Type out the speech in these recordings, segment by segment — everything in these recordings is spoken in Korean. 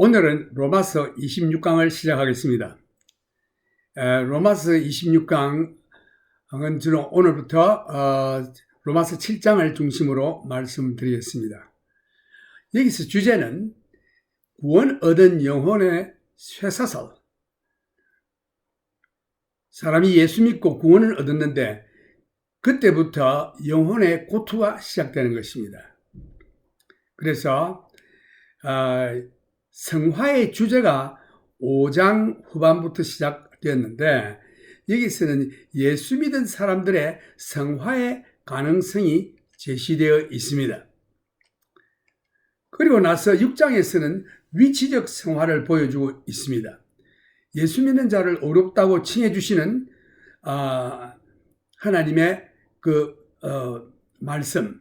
오늘은 로마서 26강을 시작하겠습니다. 로마서 26강은 주로 오늘부터 로마서 7장을 중심으로 말씀드리겠습니다. 여기서 주제는 구원 얻은 영혼의 쇠사슬. 사람이 예수 믿고 구원을 얻었는데 그때부터 영혼의 고투가 시작되는 것입니다. 그래서 성화의 주제가 5장 후반부터 시작되었는데 여기서는 예수 믿은 사람들의 성화의 가능성이 제시되어 있습니다. 그리고 나서 6장에서는 위치적 성화를 보여주고 있습니다. 예수 믿는 자를 어렵다고 칭해 주시는 하나님의 말씀,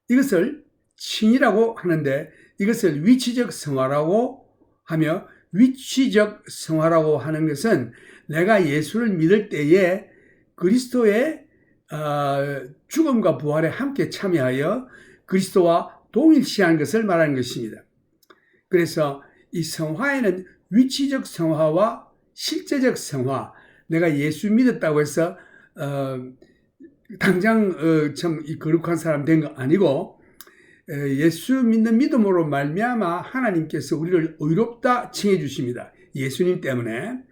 이것을 칭이라고 하는데 이것을 위치적 성화라고 하며, 위치적 성화라고 하는 것은 내가 예수를 믿을 때에 그리스도의 죽음과 부활에 함께 참여하여 그리스도와 동일시한 것을 말하는 것입니다. 그래서 이 성화에는 위치적 성화와 실제적 성화, 내가 예수 믿었다고 해서 당장 참 거룩한 사람 된 거 아니고, 예수 믿는 믿음으로 말미암아 하나님께서 우리를 의롭다 칭해 주십니다. 예수님 때문에.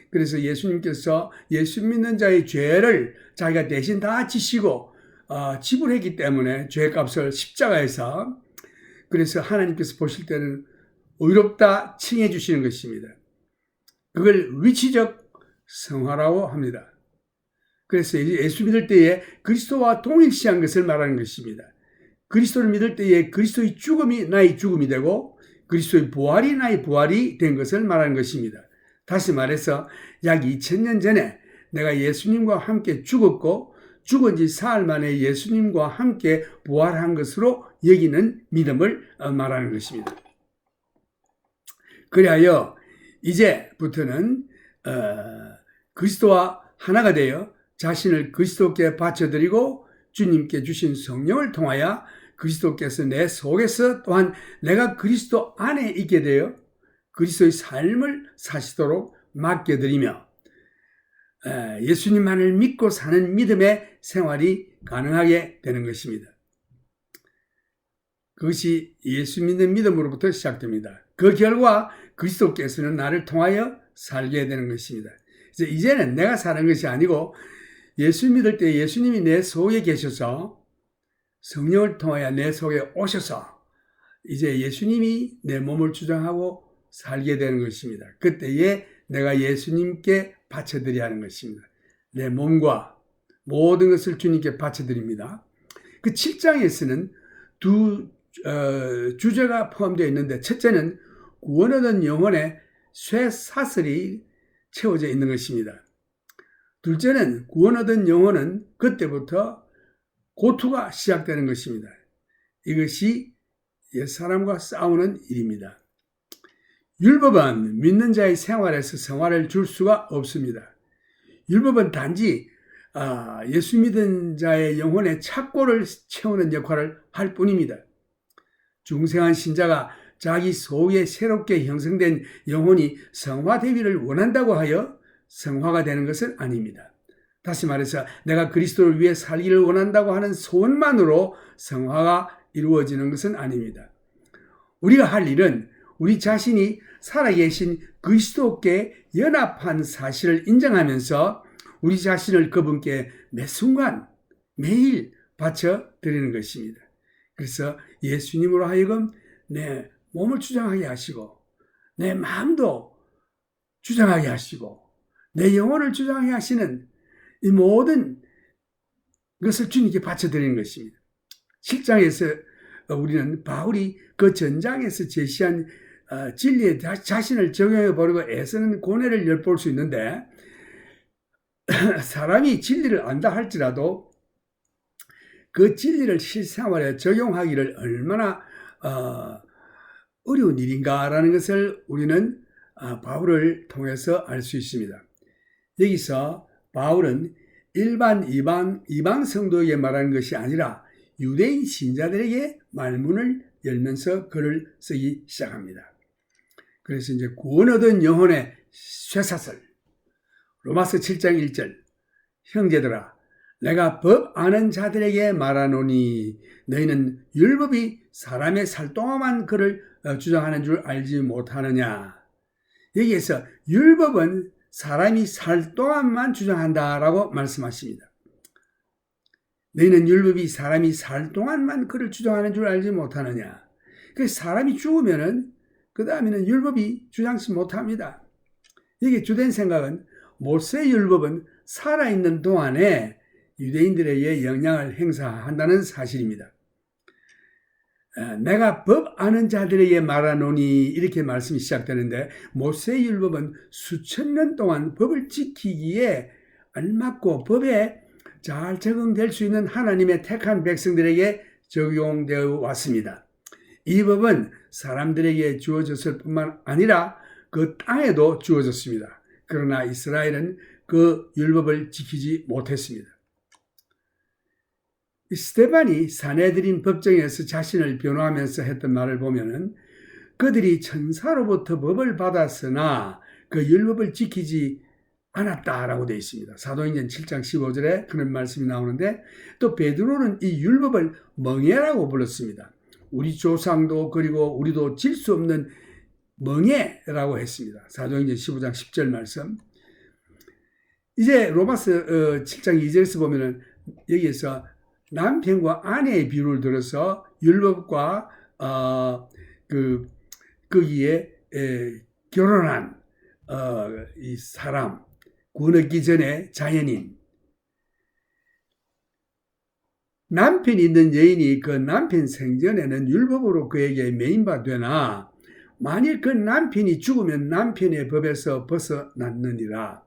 그래서 예수님께서 예수 믿는 자의 죄를 자기가 대신 다 지시고 지불했기 때문에 죄값을 십자가에서, 그래서 하나님께서 보실 때는 의롭다 칭해 주시는 것입니다. 그걸 위치적 성화라고 합니다. 그래서 예수 믿을 때에 그리스도와 동일시한 것을 말하는 것입니다. 그리스도를 믿을 때에 그리스도의 죽음이 나의 죽음이 되고 그리스도의 부활이 나의 부활이 된 것을 말하는 것입니다. 다시 말해서 약 2000년 전에 내가 예수님과 함께 죽었고 죽은 지 사흘 만에 예수님과 함께 부활한 것으로 여기는 믿음을 말하는 것입니다. 그리하여 이제부터는 그리스도와 하나가 되어 자신을 그리스도께 바쳐드리고 주님께 주신 성령을 통하여 그리스도께서 내 속에서 또한 내가 그리스도 안에 있게 되어 그리스도의 삶을 사시도록 맡겨드리며 예수님만을 믿고 사는 믿음의 생활이 가능하게 되는 것입니다. 그것이 예수 믿는 믿음으로부터 시작됩니다. 그 결과 그리스도께서는 나를 통하여 살게 되는 것입니다. 이제는 내가 사는 것이 아니고 예수 믿을 때 예수님이 내 속에 계셔서 성령을 통하여 내 속에 오셔서 이제 예수님이 내 몸을 주장하고 살게 되는 것입니다. 그때에 내가 예수님께 바쳐드려야 하는 것입니다. 내 몸과 모든 것을 주님께 바쳐드립니다. 그 7장에서는 두 주제가 포함되어 있는데, 첫째는 구원 얻은 영혼의 쇠사슬이 채워져 있는 것입니다. 둘째는 구원 얻은 영혼은 그때부터 고투가 시작되는 것입니다. 이것이 옛사람과 싸우는 일입니다. 율법은 믿는 자의 생활에서 성화를 줄 수가 없습니다. 율법은 단지 예수 믿은 자의 영혼의 착고를 채우는 역할을 할 뿐입니다. 중생한 신자가 자기 속에 새롭게 형성된 영혼이 성화되기를 원한다고 하여 성화가 되는 것은 아닙니다. 다시 말해서 내가 그리스도를 위해 살기를 원한다고 하는 소원만으로 성화가 이루어지는 것은 아닙니다. 우리가 할 일은 우리 자신이 살아계신 그리스도께 연합한 사실을 인정하면서 우리 자신을 그분께 매 순간 매일 바쳐드리는 것입니다. 그래서 예수님으로 하여금 내 몸을 주장하게 하시고 내 마음도 주장하게 하시고 내 영혼을 주장하게 하시는 이 모든 것을 주님께 바쳐드리는 것입니다. 7장에서 우리는 바울이 그 전장에서 제시한 진리에 자신을 적용해 버리고 애쓰는 고뇌를 엿볼 수 있는데, 사람이 진리를 안다 할지라도 그 진리를 실생활에 적용하기를 얼마나 어려운 일인가라는 것을 우리는 바울을 통해서 알 수 있습니다. 여기서 바울은 일반 이방 성도에게 말하는 것이 아니라 유대인 신자들에게 말문을 열면서 글을 쓰기 시작합니다. 그래서 이제 구원 얻은 영혼의 쇠사슬. 로마서 7장 1절. 형제들아, 내가 법 아는 자들에게 말하노니 너희는 율법이 사람의 살 동안만 그를 주장하는 줄 알지 못하느냐. 여기에서 율법은 사람이 살 동안만 주장한다라고 말씀하십니다. 너희는 율법이 사람이 살 동안만 그를 주장하는 줄 알지 못하느냐. 그래서 사람이 죽으면은 그 다음에는 율법이 주장치 못합니다. 여기 주된 생각은 모세 율법은 살아있는 동안에 유대인들에게 영향을 행사한다는 사실입니다. 내가 법 아는 자들에게 말하노니 이렇게 말씀이 시작되는데 모세 율법은 수천 년 동안 법을 지키기에 알맞고 법에 잘 적응될 수 있는 하나님의 택한 백성들에게 적용되어 왔습니다. 이 법은 사람들에게 주어졌을 뿐만 아니라 그 땅에도 주어졌습니다. 그러나 이스라엘은 그 율법을 지키지 못했습니다. 스데반이 사내들인 법정에서 자신을 변호하면서 했던 말을 보면은 그들이 천사로부터 법을 받았으나 그 율법을 지키지 않았다라고 되어 있습니다. 사도행전 7장 15절에 그런 말씀이 나오는데 또 베드로는 이 율법을 멍에라고 불렀습니다. 우리 조상도 그리고 우리도 질 수 없는 멍에라고 했습니다. 사도행전 15장 10절 말씀. 이제 로마서 7장 2절에서 보면은 여기에서 남편과 아내의 비유를 들어서 율법과 거기에 결혼한 이 사람, 구원 얻기 전에 자연인, 남편이 있는 여인이 그 남편 생전에는 율법으로 그에게 매인바 되나 만일 그 남편이 죽으면 남편의 법에서 벗어났느니라.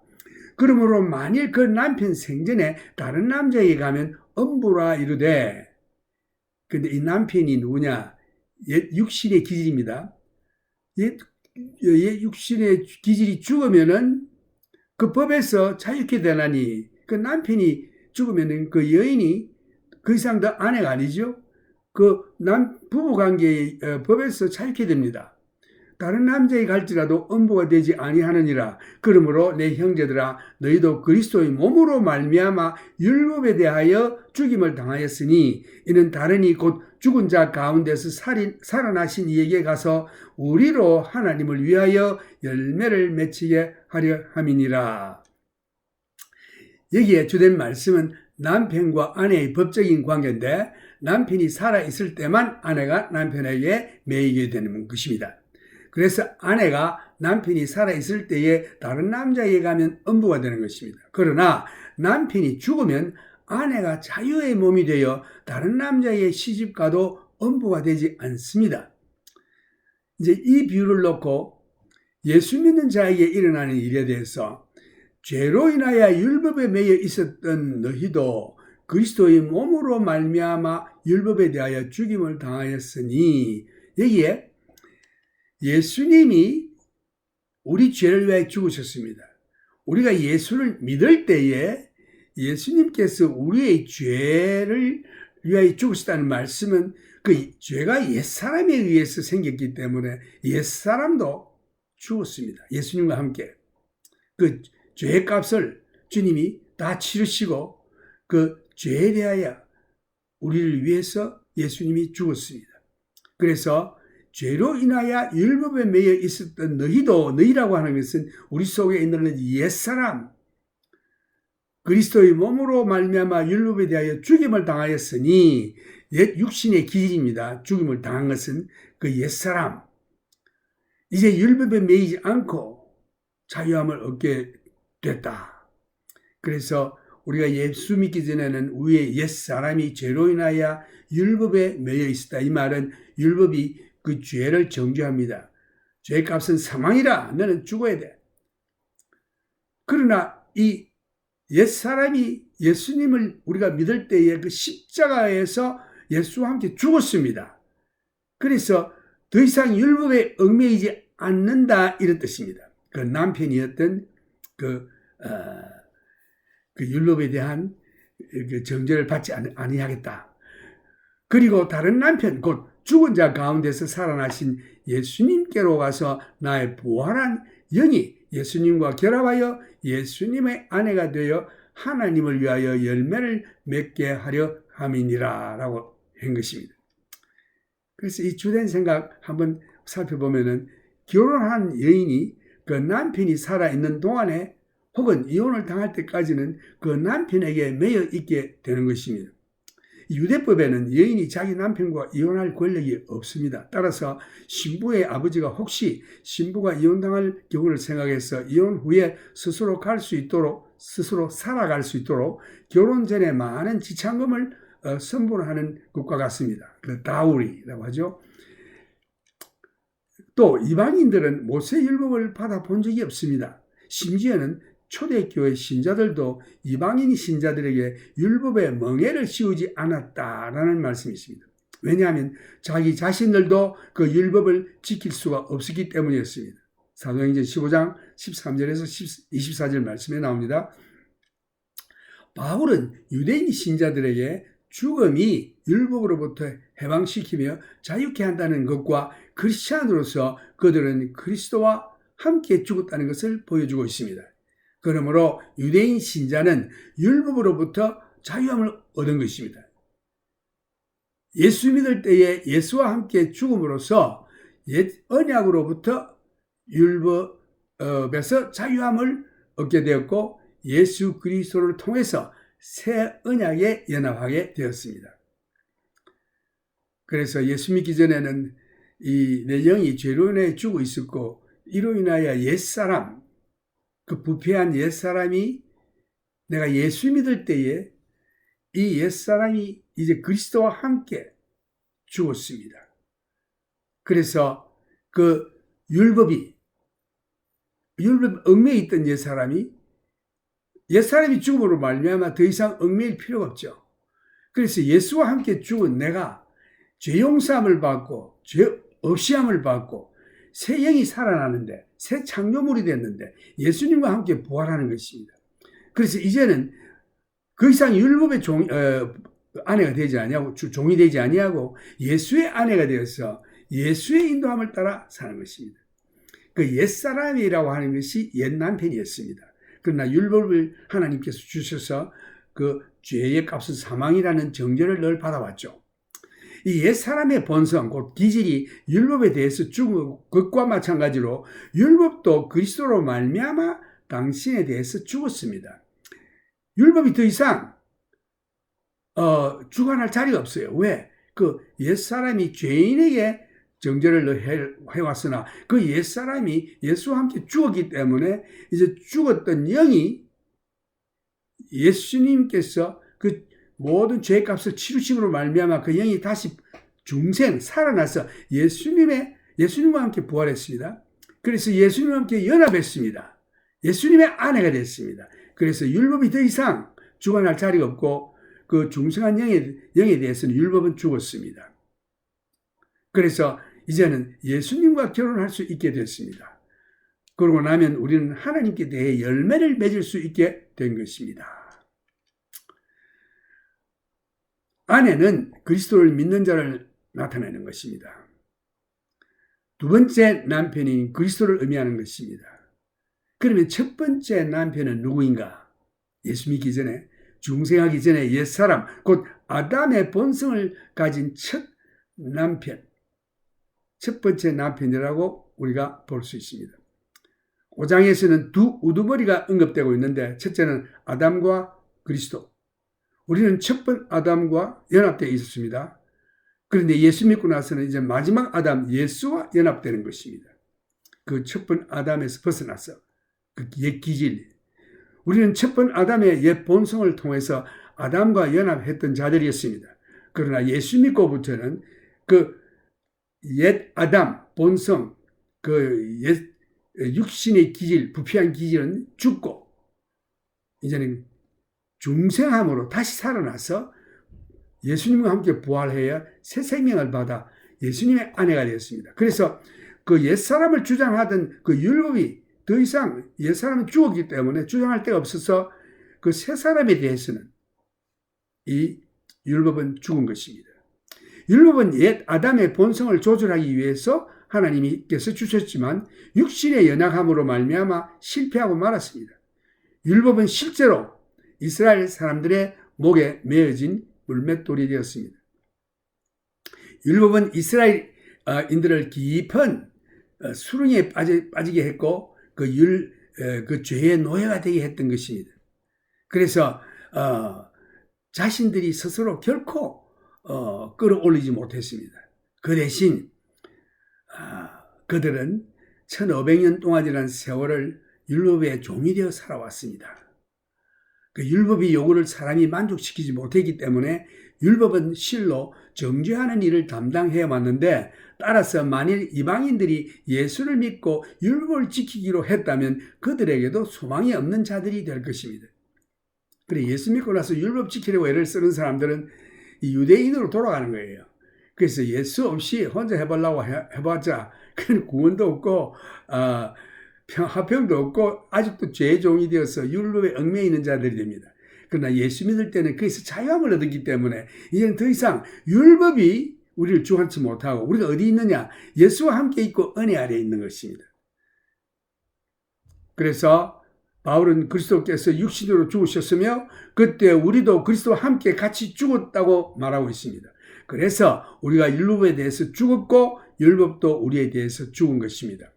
그러므로 만일 그 남편 생전에 다른 남자에게 가면 엄부라 이르되, 근데 이 남편이 누구냐? 옛 육신의 기질입니다. 옛 육신의 기질이 죽으면은 그 법에서 자유케 되나니, 그 남편이 죽으면은 그 여인이 그 이상 더 아내가 아니죠. 그 부부관계의 법에서 자유케 됩니다. 다른 남자에게 갈지라도 엄부가 되지 아니하느니라. 그러므로 내 형제들아, 너희도 그리스도의 몸으로 말미암아 율법에 대하여 죽임을 당하였으니 이는 다른이 곧 죽은 자 가운데서 살아나신 이에게 가서 우리로 하나님을 위하여 열매를 맺히게 하려 함이니라. 여기에 주된 말씀은 남편과 아내의 법적인 관계인데 남편이 살아있을 때만 아내가 남편에게 매이게 되는 것입니다. 그래서 아내가 남편이 살아있을 때에 다른 남자에게 가면 엄부가 되는 것입니다. 그러나 남편이 죽으면 아내가 자유의 몸이 되어 다른 남자에게 시집가도 엄부가 되지 않습니다. 이제 이 비유를 놓고 예수 믿는 자에게 일어나는 일에 대해서 죄로 인하여 율법에 매여 있었던 너희도 그리스도의 몸으로 말미암아 율법에 대하여 죽임을 당하였으니, 여기에 예수님이 우리 죄를 위하여 죽으셨습니다. 우리가 예수를 믿을 때에 예수님께서 우리의 죄를 위하여 죽으셨다는 말씀은 그 죄가 옛사람에 의해서 생겼기 때문에 옛사람도 죽었습니다. 예수님과 함께. 그 죄의 값을 주님이 다 치르시고 그 죄에 대하여 우리를 위해서 예수님이 죽었습니다. 그래서 죄로 인하여 율법에 매여 있었던 너희도, 너희라고 하는 것은 우리 속에 있는 옛사람, 그리스도의 몸으로 말미암아 율법에 대하여 죽임을 당하였으니, 옛 육신의 기질입니다. 죽임을 당한 것은 그 옛사람, 이제 율법에 매이지 않고 자유함을 얻게 됐다. 그래서 우리가 예수 믿기 전에는 우리의 옛사람이 죄로 인하여 율법에 매여 있었다. 이 말은 율법이 그 죄를 정죄합니다. 죄의 값은 사망이라. 너는 죽어야 돼. 그러나 이 옛사람이 예수님을 우리가 믿을 때에 그 십자가에서 예수와 함께 죽었습니다. 그래서 더 이상 율법에 얽매이지 않는다, 이런 뜻입니다. 그 남편이었던 그 율법에 대한 그 정죄를 받지 아니하겠다. 그리고 다른 남편, 곧 죽은 자 가운데서 살아나신 예수님께로 가서 나의 부활한 영이 예수님과 결합하여 예수님의 아내가 되어 하나님을 위하여 열매를 맺게 하려 함이니라 라고 한 것입니다. 그래서 이 주된 생각 한번 살펴보면은 결혼한 여인이 그 남편이 살아있는 동안에 혹은 이혼을 당할 때까지는 그 남편에게 매여 있게 되는 것입니다. 유대법에는 여인이 자기 남편과 이혼할 권력이 없습니다. 따라서 신부의 아버지가 혹시 신부가 이혼당할 경우를 생각해서 이혼 후에 스스로 살아갈 수 있도록 결혼 전에 많은 지참금을 선분하는 것과 같습니다. 그 다우리라고 하죠. 또 이방인들은 모세율법을 받아본 적이 없습니다. 심지어는 초대교회 신자들도 이방인 신자들에게 율법의 멍에를 씌우지 않았다라는 말씀이 있습니다. 왜냐하면 자기 자신들도 그 율법을 지킬 수가 없었기 때문이었습니다. 사도행전 15장 13절에서 24절 말씀에 나옵니다. 바울은 유대인 신자들에게 죽음이 율법으로부터 해방시키며 자유케 한다는 것과 크리스찬으로서 그들은 그리스도와 함께 죽었다는 것을 보여주고 있습니다. 그러므로 유대인 신자는 율법으로부터 자유함을 얻은 것입니다. 예수 믿을 때에 예수와 함께 죽음으로써 옛 언약으로부터 율법에서 자유함을 얻게 되었고 예수 그리스도를 통해서 새 언약에 연합하게 되었습니다. 그래서 예수 믿기 전에는 내 영이 죄로 인해 죽어 있었고 이로 인하여 옛사람, 그 부패한 옛사람이 내가 예수 믿을 때에 이 옛사람이 이제 그리스도와 함께 죽었습니다. 그래서 그 율법 얽매여 있던 옛사람이 죽음으로 말미암아 더 이상 얽매일 필요가 없죠. 그래서 예수와 함께 죽은 내가 죄 용서함을 받고 죄 없이함을 받고 새 영이 살아나는데 새 창조물이 됐는데 예수님과 함께 부활하는 것입니다. 그래서 이제는 그 이상 율법의 아내가 되지 아니하고 종이 되지 아니하고 예수의 아내가 되어서 예수의 인도함을 따라 사는 것입니다. 그 옛사람이라고 하는 것이 옛 남편이었습니다. 그러나 율법을 하나님께서 주셔서 그 죄의 값은 사망이라는 정죄를 늘 받아왔죠. 이 옛사람의 본성, 곧 기질이 율법에 대해서 죽은 것과 마찬가지로 율법도 그리스도로 말미암아 당신에 대해서 죽었습니다. 율법이 더 이상 주관할 자리가 없어요. 왜? 그 옛사람이 죄인에게 정죄를 해왔으나 그 옛사람이 예수와 함께 죽었기 때문에 이제 죽었던 영이 예수님께서 그 모든 죄의 값을 치루심으로 말미암아 그 영이 다시 살아나서 예수님과 함께 부활했습니다. 그래서 예수님과 함께 연합했습니다. 예수님의 아내가 됐습니다. 그래서 율법이 더 이상 주관할 자리가 없고 그 중생한 영에 대해서는 율법은 죽었습니다. 그래서 이제는 예수님과 결혼할 수 있게 됐습니다. 그러고 나면 우리는 하나님께 대해 열매를 맺을 수 있게 된 것입니다. 아내는 그리스도를 믿는 자를 나타내는 것입니다. 두 번째 남편인 그리스도를 의미하는 것입니다. 그러면 첫 번째 남편은 누구인가? 예수 믿기 전에, 중생하기 전에 옛사람, 곧 아담의 본성을 가진 첫 번째 남편이라고 우리가 볼 수 있습니다. 5장에서는 두 우두머리가 언급되고 있는데 첫째는 아담과 그리스도. 우리는 첫 번 아담과 연합되어 있었습니다. 그런데 예수 믿고 나서는 이제 마지막 아담 예수와 연합되는 것입니다. 그 첫 번 아담에서 벗어나서 그 옛 기질. 우리는 첫 번 아담의 옛 본성을 통해서 아담과 연합했던 자들이었습니다. 그러나 예수 믿고부터는 그 옛 아담 본성, 그 옛 육신의 기질, 부패한 기질은 죽고 이제는 중생함으로 다시 살아나서 예수님과 함께 부활해야 새 생명을 받아 예수님의 아내가 되었습니다. 그래서 그 옛사람을 주장하던 그 율법이 더 이상 옛사람은 죽었기 때문에 주장할 데가 없어서 그 새 사람에 대해서는 이 율법은 죽은 것입니다. 율법은 옛 아담의 본성을 조절하기 위해서 하나님께서 주셨지만 육신의 연약함으로 말미암아 실패하고 말았습니다. 율법은 실제로 이스라엘 사람들의 목에 매어진 물맷돌이 되었습니다. 율법은 이스라엘인들을 깊은 수렁에 빠지게 했고 그 죄의 노예가 되게 했던 것입니다. 그래서 자신들이 스스로 결코 끌어올리지 못했습니다. 그 대신 그들은 1500년 동안이라는 세월을 율법의 종이 되어 살아왔습니다. 그 율법의 요구를 사람이 만족시키지 못했기 때문에 율법은 실로 정죄하는 일을 담당해 왔는데, 따라서 만일 이방인들이 예수를 믿고 율법을 지키기로 했다면 그들에게도 소망이 없는 자들이 될 것입니다. 그래, 예수 믿고 나서 율법 지키려고 애를 쓰는 사람들은 유대인으로 돌아가는 거예요. 그래서 예수 없이 혼자 해보려고 해봤자 그건 구원도 없고 화평도 없고 아직도 죄의 종이 되어서 율법에 얽매여 있는 자들이 됩니다. 그러나 예수 믿을 때는 거기서 자유함을 얻었기 때문에 이제는 더 이상 율법이 우리를 주관치 못하고, 우리가 어디 있느냐? 예수와 함께 있고 은혜 아래에 있는 것입니다. 그래서 바울은 그리스도께서 육신으로 죽으셨으며 그때 우리도 그리스도와 함께 같이 죽었다고 말하고 있습니다. 그래서 우리가 율법에 대해서 죽었고 율법도 우리에 대해서 죽은 것입니다.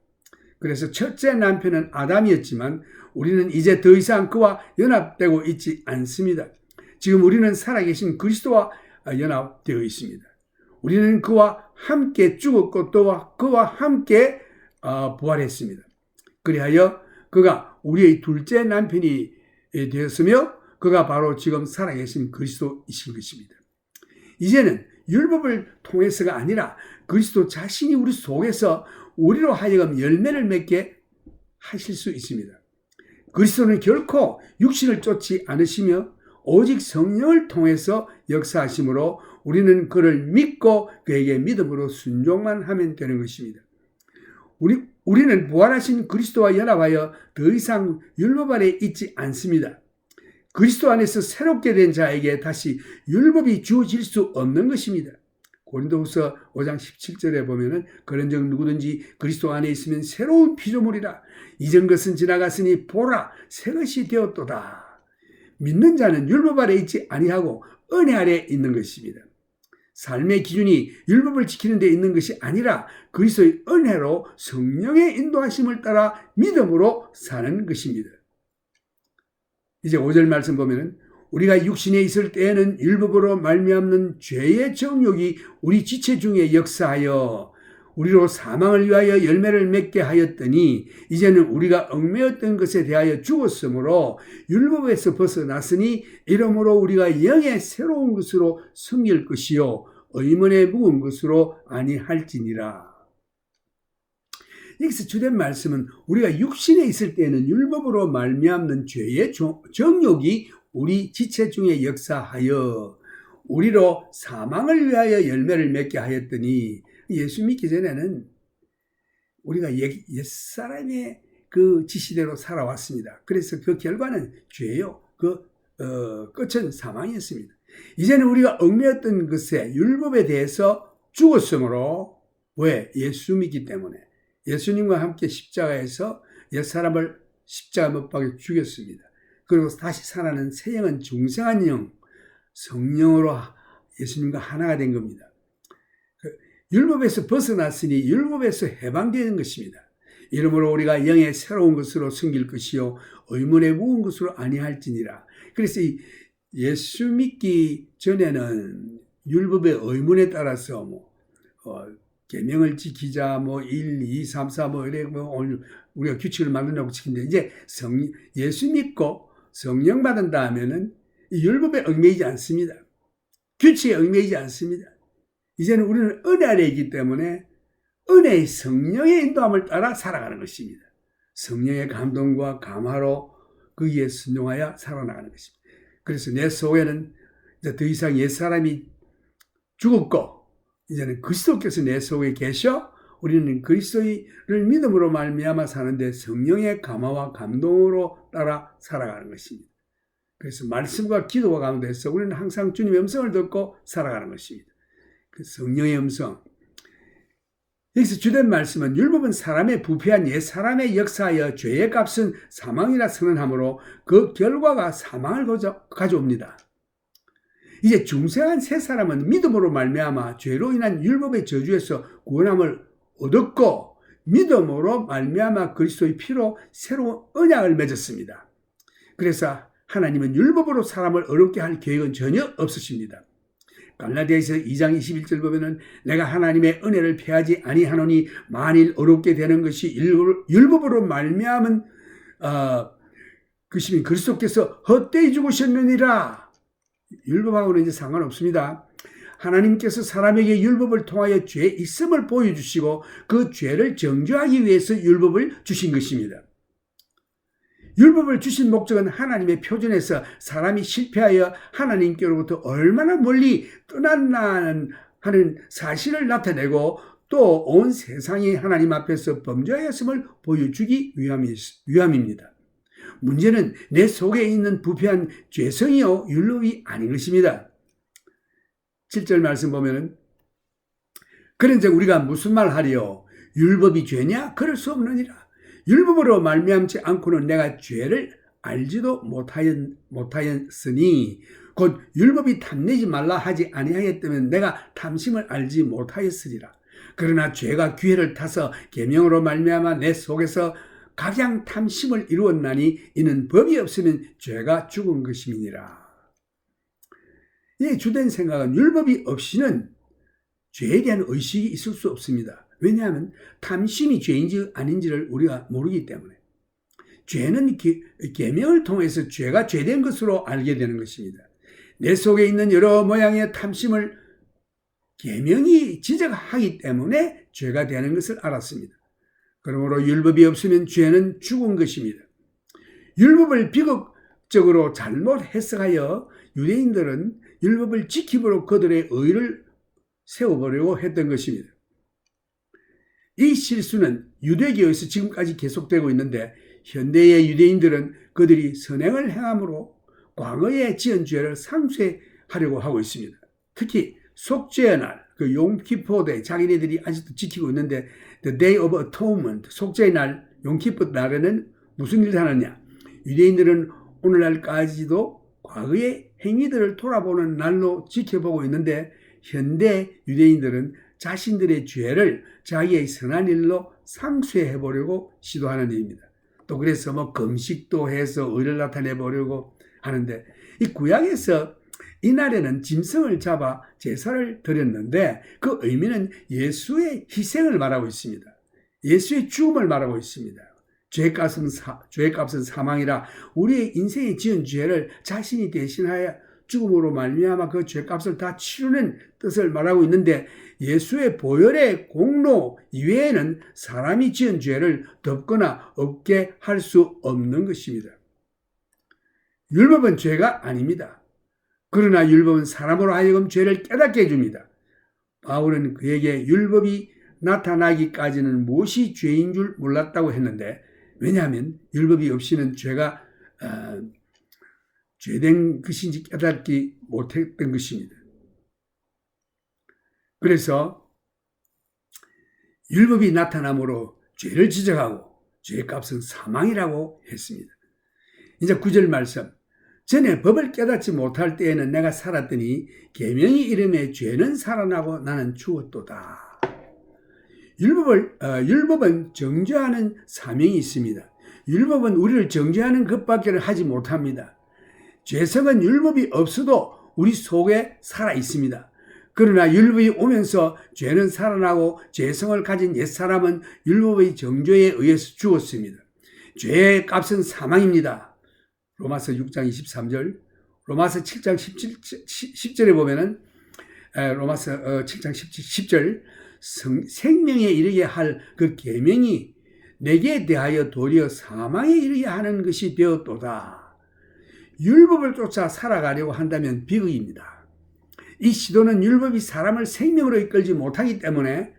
그래서 첫째 남편은 아담이었지만 우리는 이제 더 이상 그와 연합되고 있지 않습니다. 지금 우리는 살아계신 그리스도와 연합되어 있습니다. 우리는 그와 함께 죽었고 또 그와 함께 부활했습니다. 그리하여 그가 우리의 둘째 남편이 되었으며 그가 바로 지금 살아계신 그리스도이신 것입니다. 이제는 율법을 통해서가 아니라 그리스도 자신이 우리 속에서 우리로 하여금 열매를 맺게 하실 수 있습니다. 그리스도는 결코 육신을 쫓지 않으시며 오직 성령을 통해서 역사하심으로 우리는 그를 믿고 그에게 믿음으로 순종만 하면 되는 것입니다. 우리는 부활하신 그리스도와 연합하여 더 이상 율법 아래 있지 않습니다. 그리스도 안에서 새롭게 된 자에게 다시 율법이 주어질 수 없는 것입니다. 고린도후서 5장 17절에 보면은 그런즉 누구든지 그리스도 안에 있으면 새로운 피조물이라 이전 것은 지나갔으니 보라 새 것이 되었도다. 믿는 자는 율법 아래 있지 아니하고 은혜 아래 있는 것입니다. 삶의 기준이 율법을 지키는 데 있는 것이 아니라 그리스도의 은혜로 성령의 인도하심을 따라 믿음으로 사는 것입니다. 이제 5절 말씀 보면은 우리가 육신에 있을 때에는 율법으로 말미암는 죄의 정욕이 우리 지체 중에 역사하여 우리로 사망을 위하여 열매를 맺게 하였더니 이제는 우리가 얽매였던 것에 대하여 죽었으므로 율법에서 벗어났으니 이러므로 우리가 영의 새로운 것으로 섬길 것이요 의문에 묵은 것으로 아니할지니라. 여기서 주된 말씀은 우리가 육신에 있을 때는 율법으로 말미암는 죄의 정욕이 우리 지체 중에 역사하여 우리로 사망을 위하여 열매를 맺게 하였더니, 예수 믿기 전에는 우리가 옛사람의 그 지시대로 살아왔습니다. 그래서 그 결과는 죄요. 끝은 사망이었습니다. 이제는 우리가 얽매였던 것에 율법에 대해서 죽었으므로, 왜? 예수 믿기 때문에. 예수님과 함께 십자가에서 옛사람을 십자가 못 박여 죽였습니다. 그리고 다시 살아나는 새 영은 중생한 영, 성령으로 예수님과 하나가 된 겁니다. 율법에서 벗어났으니 율법에서 해방되는 것입니다. 이러므로 우리가 영의 새로운 것으로 섬길 것이요 의문에 묵은 것으로 아니할지니라. 그래서 예수 믿기 전에는 율법의 의문에 따라서 계명을 지키자 1, 2, 3, 4 이래 우리가 규칙을 만든다고 지킨데, 이제 예수 믿고 성령 받은 다음에는 율법에 얽매이지 않습니다. 규칙에 얽매이지 않습니다. 이제는 우리는 은혜 아래에 있기 때문에 은혜의 성령의 인도함을 따라 살아가는 것입니다. 성령의 감동과 감화로 거기에 순종하여 살아나가는 것입니다. 그래서 내 속에는 이제 더 이상 옛사람이 죽었고 이제는 그리스도께서 내 속에 계셔 우리는 그리스도를 믿음으로 말미암아 사는데 성령의 감화와 감동으로 따라 살아가는 것입니다. 그래서 말씀과 기도와 가운데서 우리는 항상 주님의 음성을 듣고 살아가는 것입니다. 그 성령의 음성. 여기서 주된 말씀은 율법은 사람의 부패한 옛 사람의 역사하여 죄의 값은 사망이라 선언하므로 그 결과가 사망을 가져옵니다. 이제 중생한 새 사람은 믿음으로 말미암아 죄로 인한 율법의 저주에서 구원함을 얻었고 믿음으로 말미암아 그리스도의 피로 새로운 언약을 맺었습니다. 그래서 하나님은 율법으로 사람을 어렵게 할 계획은 전혀 없으십니다. 갈라디아서 2장 21절 보면은 내가 하나님의 은혜를 패하지 아니하노니 만일 어렵게 되는 것이 율법으로 말미암은 그시민 그리스도께서 헛되이 죽으셨느니라. 율법하고는 이제 상관없습니다. 하나님께서 사람에게 율법을 통하여 죄 있음을 보여주시고 그 죄를 정죄하기 위해서 율법을 주신 것입니다. 율법을 주신 목적은 하나님의 표준에서 사람이 실패하여 하나님께로부터 얼마나 멀리 떠났나 하는 사실을 나타내고 또 온 세상이 하나님 앞에서 범죄하였음을 보여주기 위함입니다. 문제는 내 속에 있는 부패한 죄성이요 율법이 아닌 것입니다. 7절 말씀 보면은 그런즉 우리가 무슨 말 하리요? 율법이 죄냐? 그럴 수 없느니라. 율법으로 말미암지 않고는 내가 죄를 알지도 못하였으니 곧 율법이 탐내지 말라 하지 아니하였다면 내가 탐심을 알지 못하였으리라. 그러나 죄가 기회를 타서 계명으로 말미암아 내 속에서 각양 탐심을 이루었나니 이는 법이 없으면 죄가 죽은 것임이니라. 이 주된 생각은 율법이 없이는 죄에 대한 의식이 있을 수 없습니다. 왜냐하면 탐심이 죄인지 아닌지를 우리가 모르기 때문에. 죄는 계명을 통해서 죄가 죄된 것으로 알게 되는 것입니다. 내 속에 있는 여러 모양의 탐심을 계명이 지적하기 때문에 죄가 되는 것을 알았습니다. 그러므로 율법이 없으면 죄는 죽은 것입니다. 율법을 비극적으로 잘못 해석하여 유대인들은 율법을 지킴으로 그들의 의를 세워보려고 했던 것입니다. 이 실수는 유대교에서 지금까지 계속되고 있는데 현대의 유대인들은 그들이 선행을 행함으로 과거에 지은 죄를 상쇄하려고 하고 있습니다. 특히 속죄의 날, 그 용키포데 자기네들이 아직도 지키고 있는데 The Day of Atonement, 속죄의 날, 용키포 날에는 무슨 일을 하느냐? 유대인들은 오늘날까지도 과거의 행위들을 돌아보는 날로 지켜보고 있는데 현대 유대인들은 자신들의 죄를 자기의 선한 일로 상쇄해보려고 시도하는 일입니다. 또 그래서 금식도 해서 의를 나타내보려고 하는데 이 구약에서 이날에는 짐승을 잡아 제사를 드렸는데 그 의미는 예수의 희생을 말하고 있습니다. 예수의 죽음을 말하고 있습니다. 죄값은 사망이라 우리의 인생에 지은 죄를 자신이 대신하여 죽음으로 말미암아 그 죄값을 다 치르는 뜻을 말하고 있는데 예수의 보혈의 공로 이외에는 사람이 지은 죄를 덮거나 없게 할 수 없는 것입니다. 율법은 죄가 아닙니다. 그러나 율법은 사람으로 하여금 죄를 깨닫게 해줍니다. 바울은 그에게 율법이 나타나기까지는 무엇이 죄인 줄 몰랐다고 했는데 왜냐하면 율법이 없이는 죄가 죄된 것인지 깨닫지 못했던 것입니다. 그래서 율법이 나타남으로 죄를 지적하고 죄값은 사망이라고 했습니다. 이제 9절 말씀. 전에 법을 깨닫지 못할 때에는 내가 살았더니 계명이 이름에 죄는 살아나고 나는 죽었도다. 율법은 정죄하는 사명이 있습니다. 율법은 우리를 정죄하는 것밖에 하지 못합니다. 죄성은 율법이 없어도 우리 속에 살아 있습니다. 그러나 율법이 오면서 죄는 살아나고 죄성을 가진 옛사람은 율법의 정죄에 의해서 죽었습니다. 죄의 값은 사망입니다. 로마서 6장 23절, 로마서 7장 10절에 보면은 로마서 7장 10절 생명에 이르게 할 그 계명이 내게 대하여 도리어 사망에 이르게 하는 것이 되었도다. 율법을 쫓아 살아가려고 한다면 비극입니다. 이 시도는 율법이 사람을 생명으로 이끌지 못하기 때문에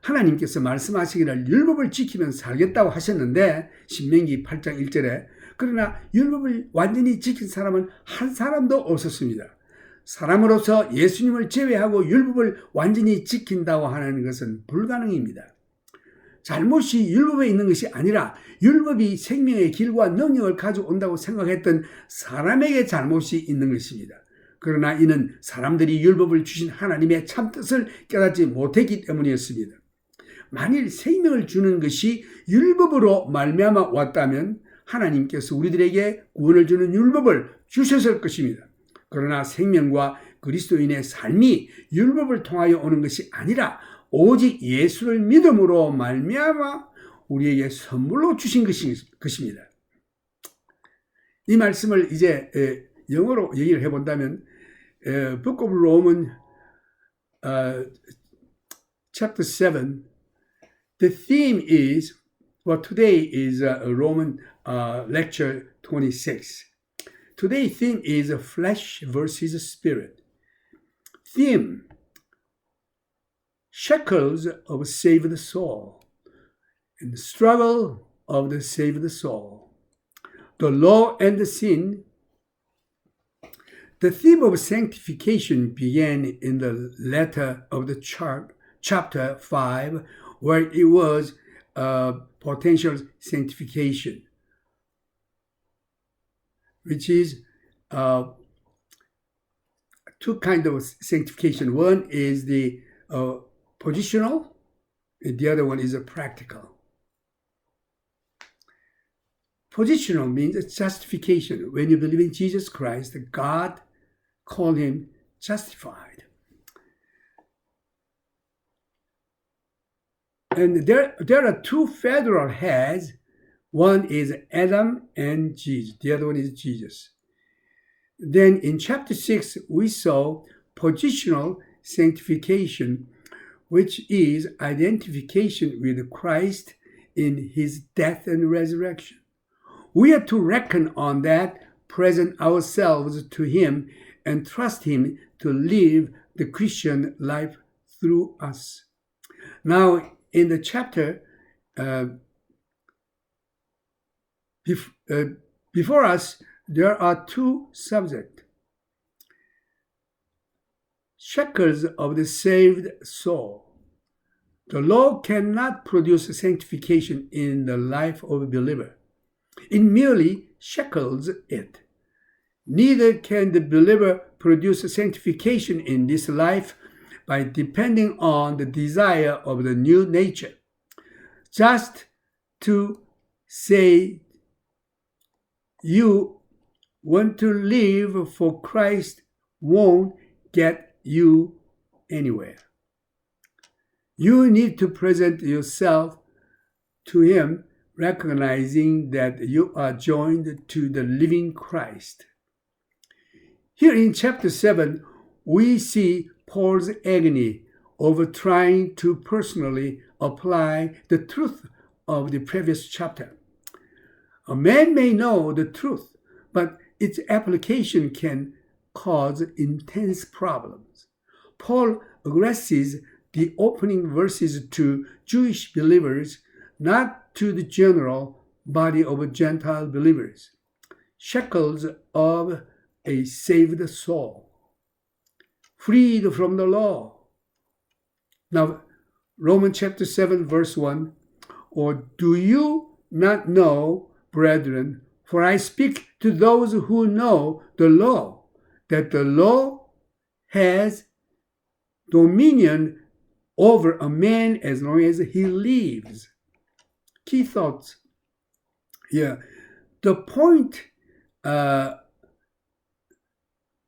하나님께서 말씀하시기를 율법을 지키면 살겠다고 하셨는데 신명기 8장 1절에 그러나 율법을 완전히 지킨 사람은 한 사람도 없었습니다. 사람으로서 예수님을 제외하고 율법을 완전히 지킨다고 하는 것은 불가능입니다. 잘못이 율법에 있는 것이 아니라 율법이 생명의 길과 능력을 가져온다고 생각했던 사람에게 잘못이 있는 것입니다. 그러나 이는 사람들이 율법을 주신 하나님의 참뜻을 깨닫지 못했기 때문이었습니다. 만일 생명을 주는 것이 율법으로 말미암아 왔다면 하나님께서 우리들에게 구원을 주는 율법을 주셨을 것입니다. 그러나 생명과 그리스도인의 삶이 율법을 통하여 오는 것이 아니라 오직 예수를 믿음으로 말미암아 우리에게 선물로 주신 것입니다. 이 말씀을 이제 영어로 얘기를 해본다면 Book of Romans chapter 7, the theme is, well, today is Roman lecture 26. Today's theme is flesh versus spirit. Theme: shackles of saved soul and the struggle of the saved soul. The law and the sin. The theme of sanctification began in the letter of the chapter 5, where it was potential sanctification, which is two kinds of sanctification. One is the positional, and the other one is a practical. Positional means justification. When you believe in Jesus Christ, God called him justified. And there are two federal heads. One is Adam and Jesus. The other one is Jesus. Then in chapter 6, we saw positional sanctification, which is identification with Christ in his death and resurrection. We are to reckon on that, present ourselves to him, and trust him to live the Christian life through us. Now, in the chapter before us, there are two subjects. Shackles of the saved soul. The law cannot produce sanctification in the life of a believer. It merely shackles it. Neither can the believer produce sanctification in this life by depending on the desire of the new nature. Just to say you want to live for Christ won't get you anywhere. You need to present yourself to him, recognizing that you are joined to the living Christ. Here in chapter 7, we see Paul's agony over trying to personally apply the truth of the previous chapter. A man may know the truth, but its application can cause intense problems. Paul addresses the opening verses to Jewish believers, not to the general body of Gentile believers. Shackles of a saved soul, freed from the law. Now, Romans chapter 7, verse 1, or do you not know, brethren, for I speak to those who know the law, that the law has dominion over a man as long as he lives. Key thoughts here. The point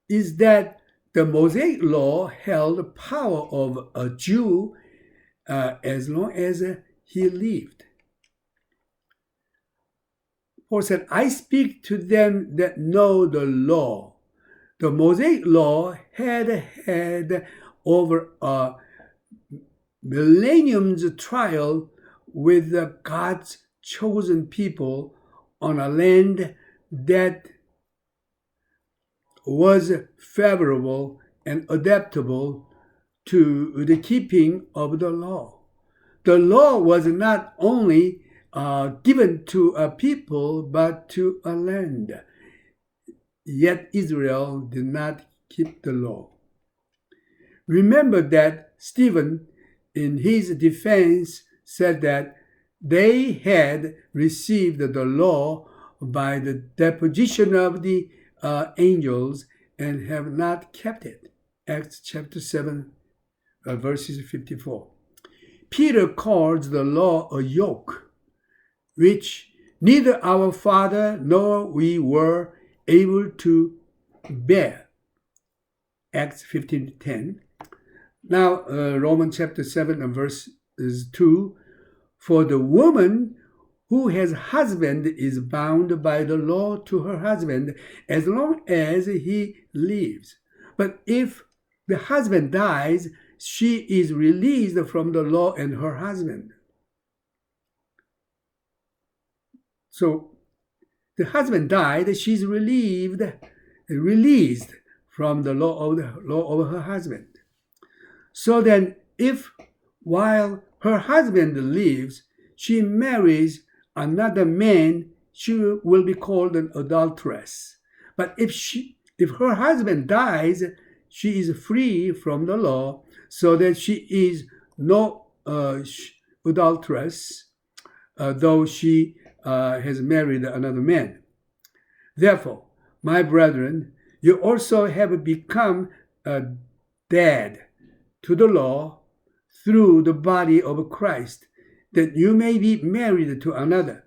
is that the Mosaic law held power of a Jew as long as he lived. Paul said, I speak to them that know the law. The Mosaic law had over a millennium's trial with God's chosen people on a land that was favorable and adaptable to the keeping of the law. The law was not only given to a people, but to a land. Yet Israel did not keep the law. Remember that Stephen, in his defense, said that they had received the law by the deposition of the angels and have not kept it. Acts chapter 7, verses 54. Peter calls the law a yoke, which neither our father nor we were able to bear. Acts 15:10. Now, Romans chapter 7 and verse 2. For the woman who has husband is bound by the law to her husband as long as he lives. But if the husband dies, she is released from the law and her husband. So the husband died, she's released from the law of her husband. So then, if while her husband lives, she marries another man, she will be called an adulteress. But if her husband dies, she is free from the law, so that she is no adulteress, though she has married another man. Therefore, my brethren, you also have become dead to the law through the body of Christ, that you may be married to another,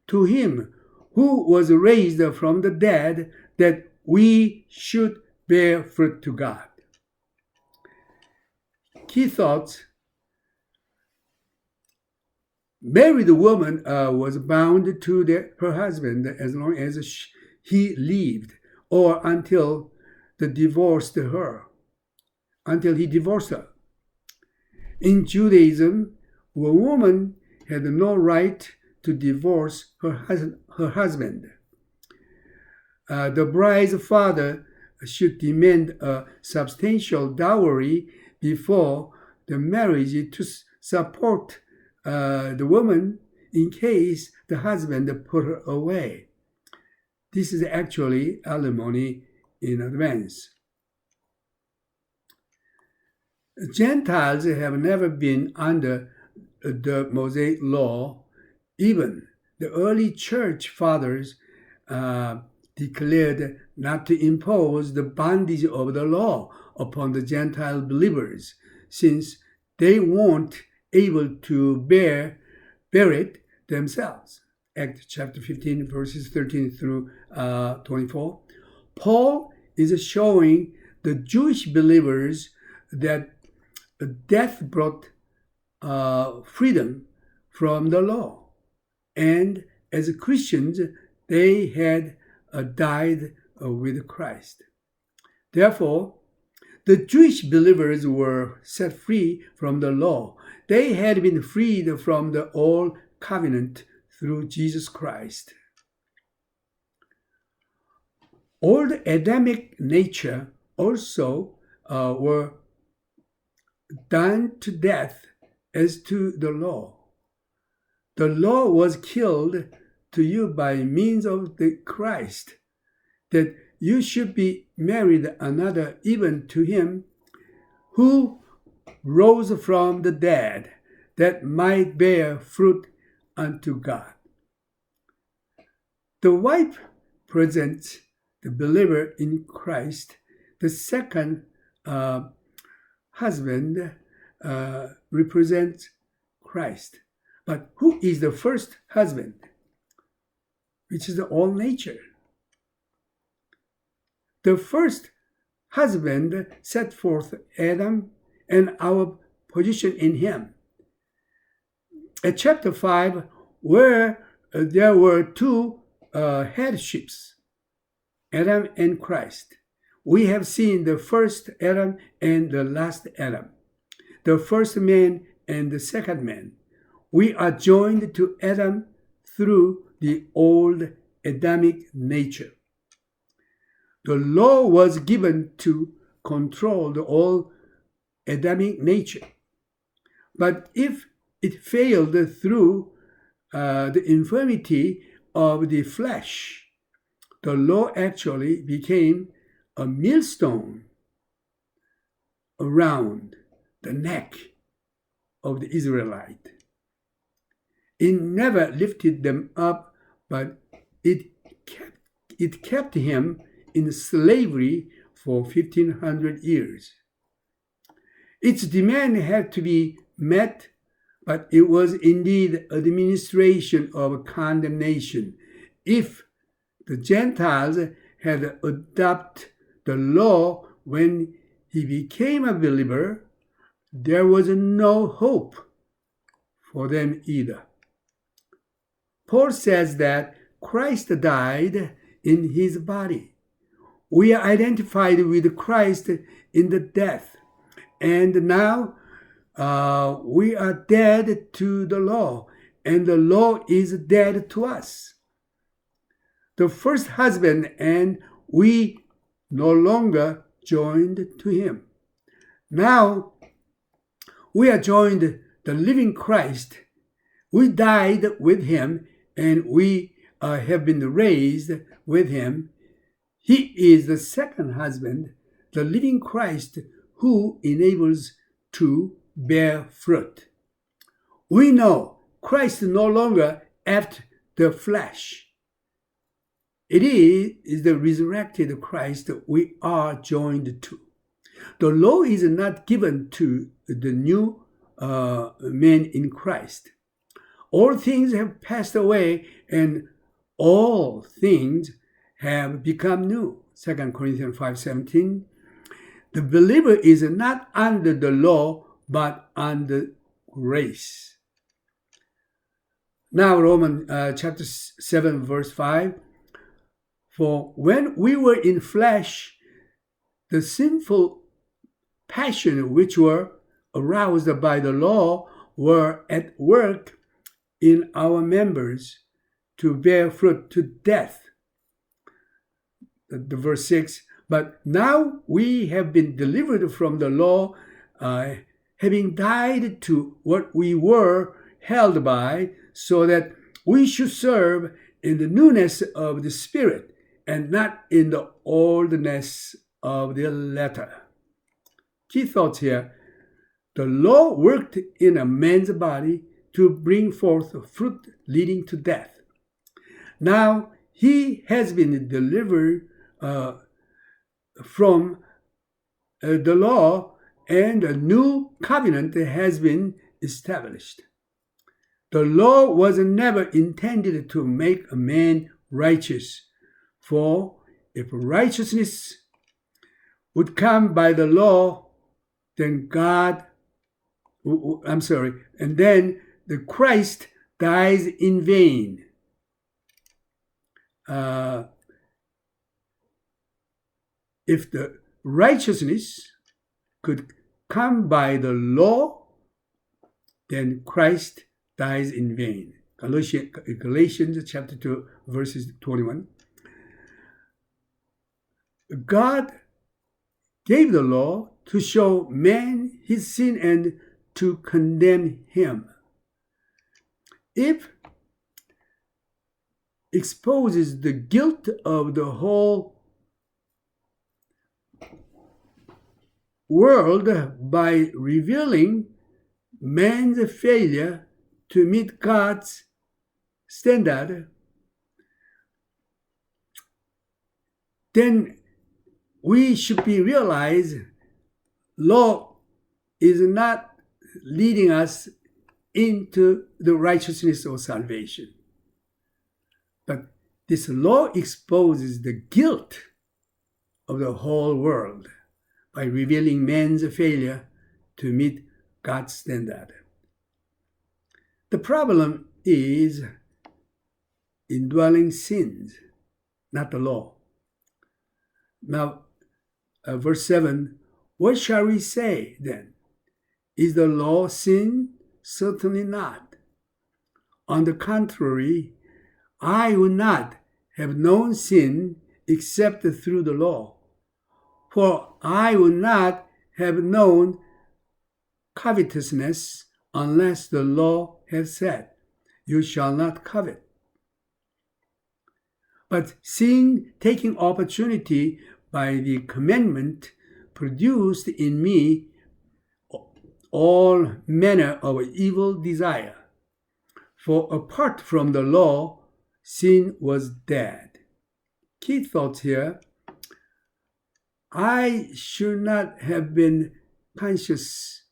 to him who was raised from the dead, that we should bear fruit to God. Key thoughts. Married woman was bound to her husband as long as he lived, or until he divorced her. In Judaism, a woman had no right to divorce her husband. The bride's father should demand a substantial dowry before the marriage to support the woman in case the husband put her away. This is actually alimony in advance. Gentiles have never been under the Mosaic law. Even the early church fathers declared not to impose the bondage of the law upon the Gentile believers, since they weren't able to bear it themselves. Acts chapter 15, verses 13 through 24. Paul is showing the Jewish believers that death brought freedom from the law. And as Christians, they had died with Christ. Therefore, the Jewish believers were set free from the law. They had been freed from the old covenant through Jesus Christ. Old Adamic nature also were done to death as to the law. The law was killed to you by means of the Christ, that you should be married another, even to him who rose from the dead, that might bear fruit unto God. The wife presents the believer in Christ. The second husband represents Christ. But who is the first husband? Which is the all nature. The first husband set forth Adam and our position in him. At chapter 5, where there were two headships, Adam and Christ, we have seen the first Adam and the last Adam, the first man and the second man. We are joined to Adam through the old Adamic nature. The law was given to control the old Adamic nature. But if it failed through the infirmity of the flesh, the law actually became a millstone around the neck of the Israelite. It never lifted them up, but it kept him in slavery for 1,500 years. Its demand had to be met, but it was indeed administration of condemnation. If the Gentiles had adopted the law when he became a believer, there was no hope for them either. Paul says that Christ died in his body. We are identified with Christ in the death, and now we are dead to the law, and the law is dead to us. The first husband and we no longer joined to him. Now we are joined the living Christ. We died with him, and we have been raised with him. He is the second husband, the living Christ, who enables to bear fruit. We know Christ no longer after the flesh. It is the resurrected Christ we are joined to. The law is not given to the new man in Christ. All things have passed away, and all things have become new. 2 Corinthians 5:17. The believer is not under the law, but under grace. Now, Romans chapter 7, verse 5. For when we were in flesh, the sinful passion which were aroused by the law were at work in our members to bear fruit to death. The verse 6, but now we have been delivered from the law, having died to what we were held by, so that we should serve in the newness of the Spirit, and not in the oldness of the letter. Key thoughts here. The law worked in a man's body to bring forth fruit leading to death. Now he has been delivered from the law, and a new covenant has been established. The law was never intended to make a man righteous, for if righteousness would come by the law, then then the Christ dies in vain. If the righteousness could come by the law, then Christ dies in vain. Galatians chapter 2, verses 21. God gave the law to show man his sin and to condemn him. It exposes the guilt of the whole world by revealing man's failure to meet God's standard. Then we should be realized law is not leading us into the righteousness of salvation. But this law exposes the guilt of the whole world by revealing man's failure to meet God's standard. The problem is indwelling sins, not the law. Now, verse 7, what shall we say then? Is the law sin? Certainly not. On the contrary, I would not have known sin except through the law. For I would not have known covetousness unless the law had said, you shall not covet. But sin, taking opportunity by the commandment produced in me all manner of evil desire. For apart from the law, sin was dead. Key thoughts here. I should not have been conscious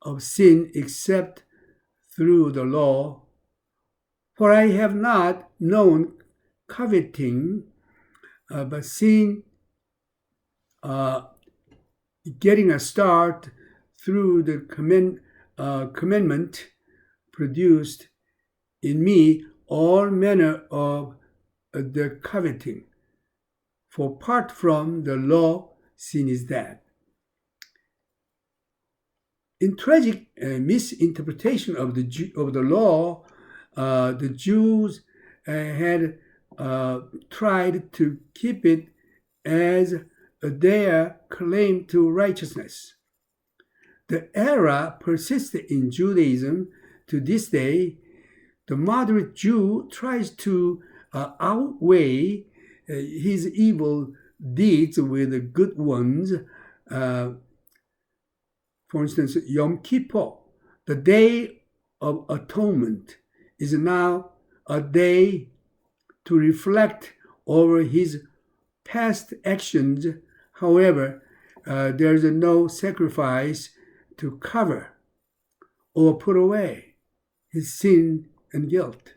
of sin except through the law, for I have not known coveting, but sin getting a start through the commandment produced in me all manner of the coveting. For apart from the law, sin is dead. In tragic misinterpretation of the law, the Jews had tried to keep it as their claim to righteousness. The error persisted in Judaism to this day. The moderate Jew tries to outweigh his evil deeds with the good ones. For instance, Yom Kippur, the Day of Atonement, is now a day to reflect over his past actions. However, there is no sacrifice to cover or put away his sin and guilt.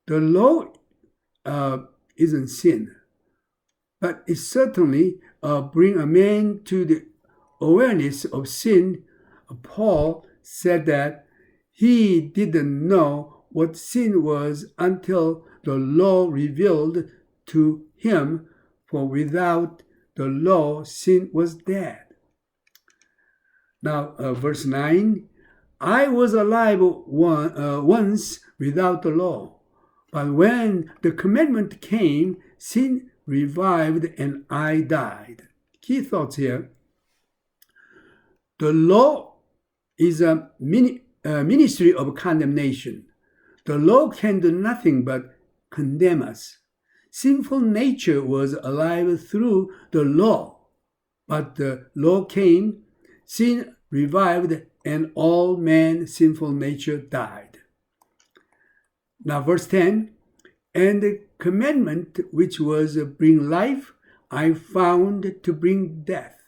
The law isn't sin, but it certainly brings a man to the awareness of sin. Paul said that he didn't know what sin was until the law revealed to him, for without the law, sin was dead. Now, verse 9, I was alive once without the law, but when the commandment came, sin revived and I died. Key thoughts here. The law is a ministry of condemnation. The law can do nothing but condemn us. Sinful nature was alive through the law, but the law came, sin revived, and all man's sinful nature died. Now verse 10, and the commandment which was bring life, I found to bring death.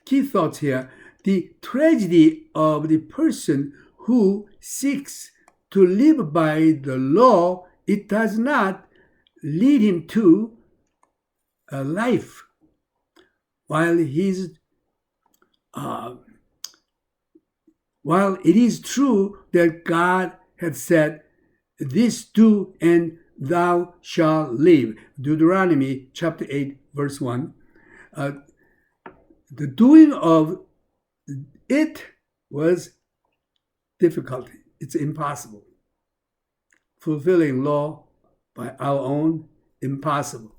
Key thoughts here. The tragedy of the person who seeks to live by the law, it does not lead him to a life. While it is true that God had said, this do and thou shalt live. Deuteronomy chapter 8, verse 1. The doing of it was difficult. It's impossible. Fulfilling law by our own, impossible.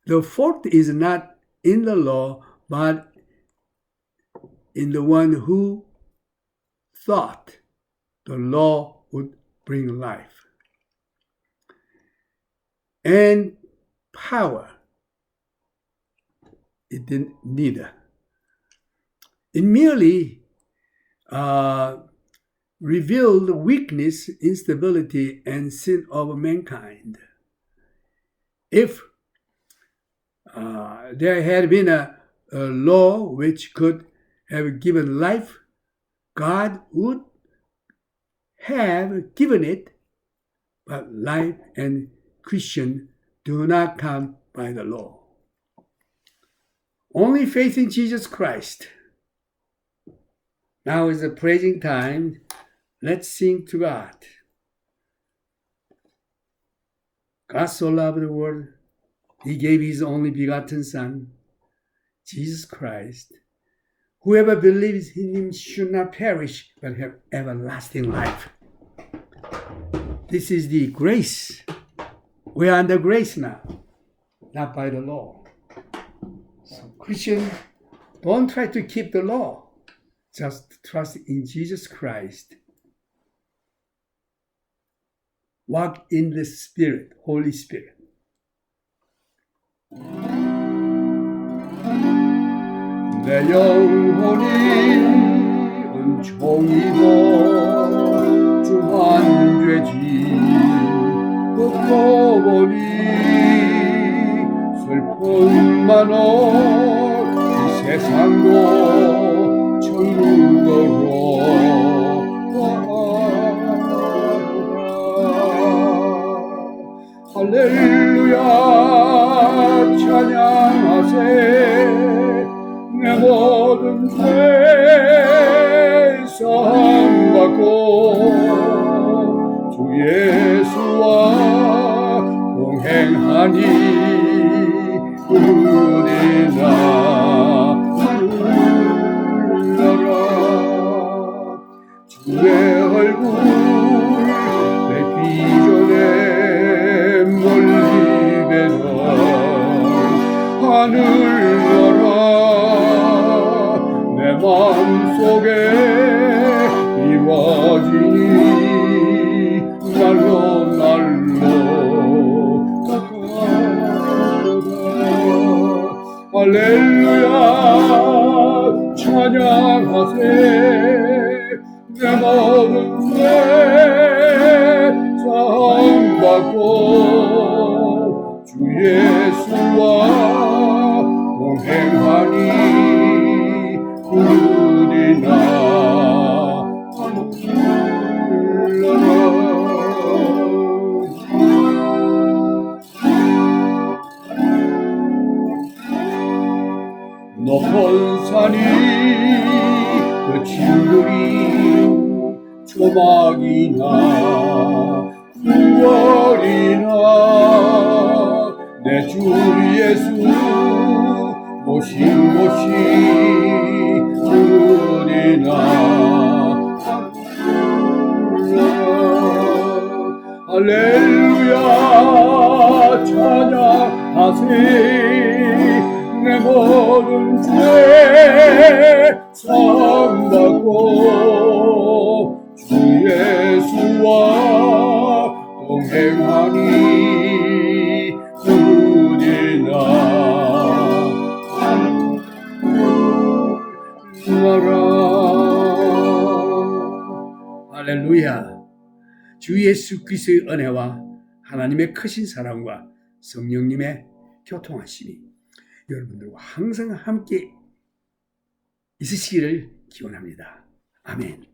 The fault is not in the law, but in the one who thought the law would bring life and power. It didn't neither. It merely revealed the weakness, instability, and sin of mankind. If there had been a law which could have given life, God would have given it, but life and Christian do not come by the law. Only faith in Jesus Christ. Now is the praising time. Let's sing to God. God so loved the world, He gave His only begotten Son, Jesus Christ. Whoever believes in Him should not perish, but have everlasting life. This is the grace. We are under grace now, not by the law. So Christian, don't try to keep the law. Just trust in Jesus Christ. Walk in the Spirit, Holy Spirit. 내 영혼이 은총이고 중한 죄짐 걷고보니 슬픔 많어 이 세상도 천국으로 할렐루야 찬양하세 내 모든 죄 사함받고 주 예수와 동행하니 우리나 불러라 주의 얼굴 뵙기 전에 멀리 뵈서 하늘나라 내 마음속에 이루어지니 날로 날로 할렐루야 찬양하세 내 모든 죄 사함받고 주 예수와 동행하니 우리나 불러라 높은 산이 그친들이 초막이나 9월이나 내 주 예수 모신 곳이 우리나 할렐루야 찬양하세 내 모든 죄 사함받고 주 예수와 동행하니 우리나 나라 할렐루야 주 예수 그리스도의 은혜와 하나님의 크신 사랑과 성령님의 교통하심이 여러분들과 항상 함께 있으시기를 기원합니다. 아멘.